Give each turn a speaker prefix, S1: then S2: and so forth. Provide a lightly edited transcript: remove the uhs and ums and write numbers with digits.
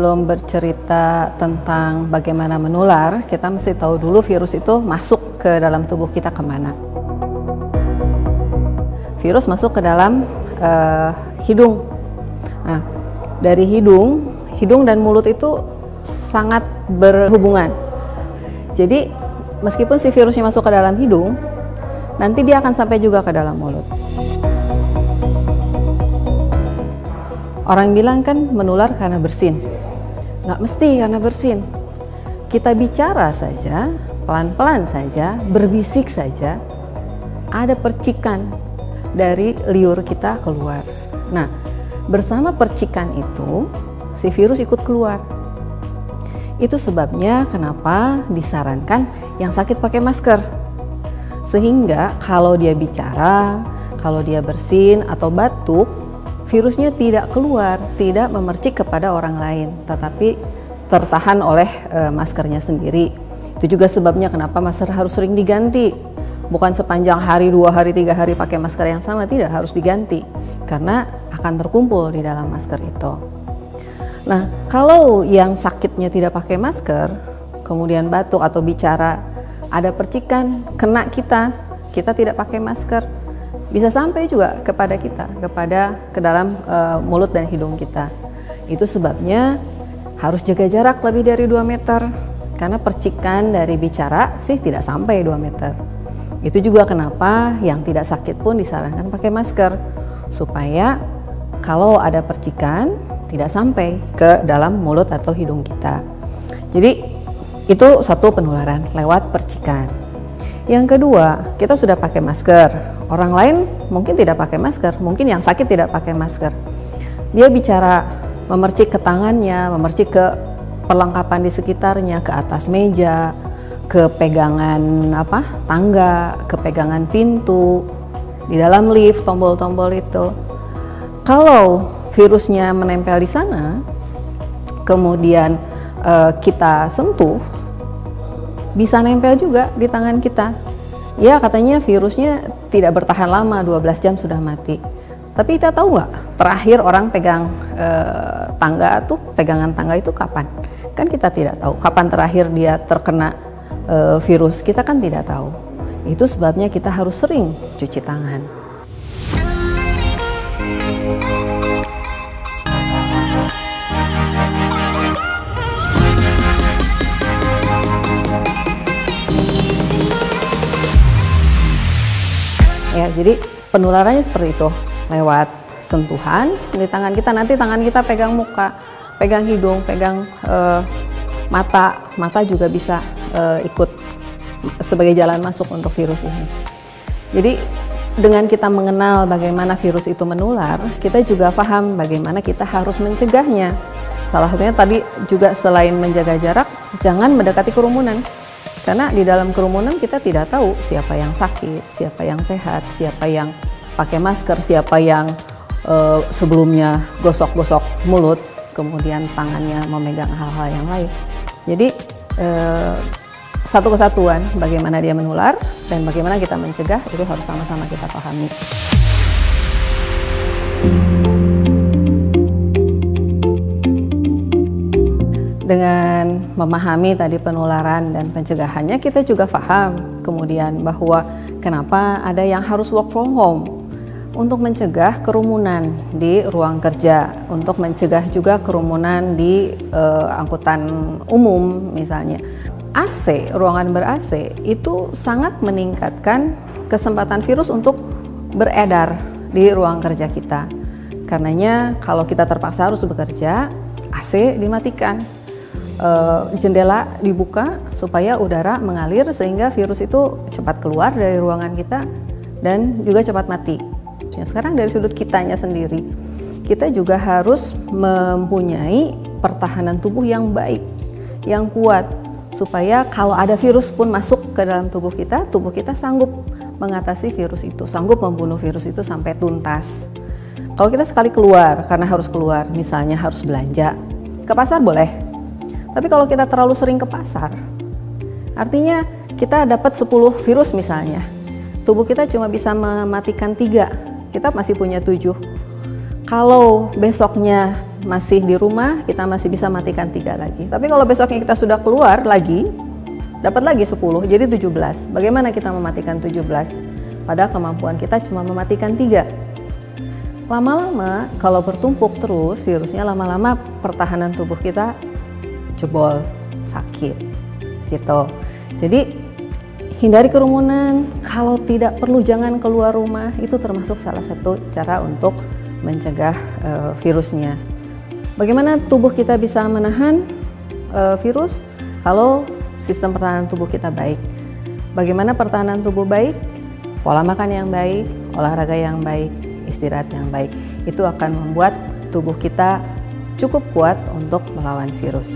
S1: sebelum bercerita tentang bagaimana menular, kita mesti tahu dulu virus itu masuk ke dalam tubuh kita kemana. Virus masuk ke dalam hidung. Nah, dari hidung dan mulut itu sangat berhubungan. Jadi, meskipun si virusnya masuk ke dalam hidung, nanti dia akan sampai juga ke dalam mulut. Orang bilang kan menular karena bersin. Nggak mesti karena bersin. Kita bicara saja, pelan-pelan saja, berbisik saja, ada percikan dari liur kita keluar. Nah, bersama percikan itu, si virus ikut keluar. Itu sebabnya kenapa disarankan yang sakit pakai masker. Sehingga kalau dia bicara, kalau dia bersin atau batuk, virusnya tidak keluar, tidak memercik kepada orang lain, tetapi tertahan oleh maskernya sendiri. Itu juga sebabnya kenapa masker harus sering diganti. Bukan sepanjang hari, 2 hari, 3 hari pakai masker yang sama, tidak, harus diganti. Karena akan terkumpul di dalam masker itu. Nah, kalau yang sakitnya tidak pakai masker, kemudian batuk atau bicara, ada percikan, kena kita tidak pakai masker, bisa sampai juga kepada kita, ke dalam mulut dan hidung kita. Itu sebabnya harus jaga jarak lebih dari 2 meter, karena percikan dari bicara sih tidak sampai 2 meter. Itu juga kenapa yang tidak sakit pun disarankan pakai masker, supaya kalau ada percikan tidak sampai ke dalam mulut atau hidung kita. Jadi itu satu penularan lewat percikan. Yang kedua, kita sudah pakai masker. Orang lain mungkin tidak pakai masker, mungkin yang sakit tidak pakai masker. Dia bicara, memercik ke tangannya, memercik ke perlengkapan di sekitarnya, ke atas meja, ke pegangan tangga, ke pegangan pintu, di dalam lift, tombol-tombol itu. Kalau virusnya menempel di sana, kemudian kita sentuh, bisa nempel juga di tangan kita. Ya, katanya virusnya tidak bertahan lama, 12 jam sudah mati. Tapi kita tahu nggak, terakhir orang pegang pegangan tangga itu kapan? Kan kita tidak tahu. Kapan terakhir dia terkena virus, kita kan tidak tahu. Itu sebabnya kita harus sering cuci tangan. Ya, jadi penularannya seperti itu, lewat sentuhan di tangan kita. Nanti tangan kita pegang muka, pegang hidung, pegang mata juga bisa ikut sebagai jalan masuk untuk virus ini. Jadi dengan kita mengenal bagaimana virus itu menular, kita juga paham bagaimana kita harus mencegahnya. Salah satunya tadi juga selain menjaga jarak, jangan mendekati kerumunan. Karena di dalam kerumunan kita tidak tahu siapa yang sakit, siapa yang sehat, siapa yang pakai masker, siapa yang sebelumnya gosok-gosok mulut, kemudian tangannya memegang hal-hal yang lain. Jadi satu kesatuan bagaimana dia menular dan bagaimana kita mencegah, itu harus sama-sama kita pahami. Dengan memahami tadi penularan dan pencegahannya, kita juga paham kemudian bahwa kenapa ada yang harus work from home, untuk mencegah kerumunan di ruang kerja, untuk mencegah juga kerumunan di angkutan umum misalnya. AC, ruangan ber-AC itu sangat meningkatkan kesempatan virus untuk beredar di ruang kerja kita. Karenanya kalau kita terpaksa harus bekerja, AC dimatikan. Jendela dibuka supaya udara mengalir sehingga virus itu cepat keluar dari ruangan kita dan juga cepat mati. Sekarang dari sudut kitanya sendiri, kita juga harus mempunyai pertahanan tubuh yang baik, yang kuat, supaya kalau ada virus pun masuk ke dalam tubuh kita sanggup mengatasi virus itu, sanggup membunuh virus itu sampai tuntas. Kalau kita sekali keluar, karena harus keluar, misalnya harus belanja, ke pasar boleh. Tapi kalau kita terlalu sering ke pasar, artinya kita dapat 10 virus misalnya, tubuh kita cuma bisa mematikan 3, kita masih punya 7. Kalau besoknya masih di rumah, kita masih bisa matikan 3 lagi. Tapi kalau besoknya kita sudah keluar lagi, dapat lagi 10, jadi 17. Bagaimana kita mematikan 17? Padahal kemampuan kita cuma mematikan 3. Lama-lama kalau bertumpuk terus virusnya, lama-lama pertahanan tubuh kita jebol, sakit gitu. Jadi hindari kerumunan, kalau tidak perlu jangan keluar rumah. Itu termasuk salah satu cara untuk mencegah virusnya. Bagaimana tubuh kita bisa menahan virus? Kalau sistem pertahanan tubuh kita baik. Bagaimana pertahanan tubuh baik? Pola makan yang baik, olahraga yang baik, istirahat yang baik. Itu akan membuat tubuh kita cukup kuat untuk melawan virus.